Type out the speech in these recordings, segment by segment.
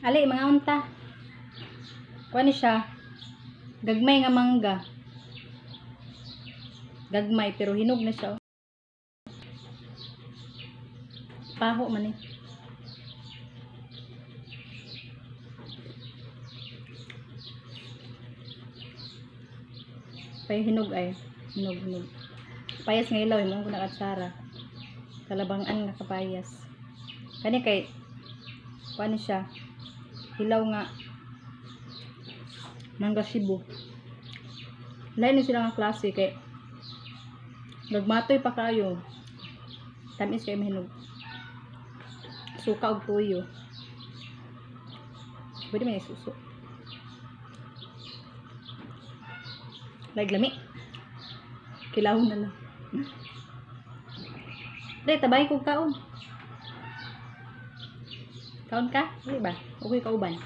Ali, mga unta. Kuha ni siya. Gagmay nga mangga. Gagmay, pero hinog na siya. Paho man eh. Pay hinog ay. Hinog. Payas nga ilaw, mo ko nakatsara. Kalabangan nga kapayas. Kani kay kuha ni siya. Hilaw nga mangga Cebu. Lain ni sila nga klase kay nagmatoy pa kayo. Tamis kay mahinog. Suka og tuyo. Pwede may suso. Lami. Kilahon na lang. Dre, tabay kong kaon. Kaon ka? Hindi ba? Okay ka uban.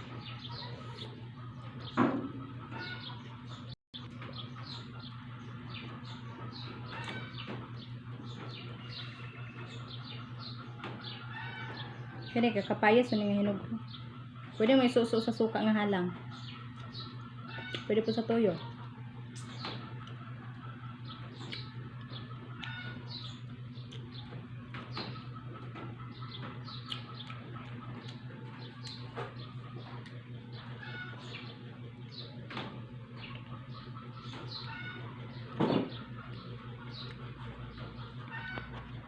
Kaya kakapayas na nga hinog. Pwede may suso sa suka nga halang. Pwede po sa toyo.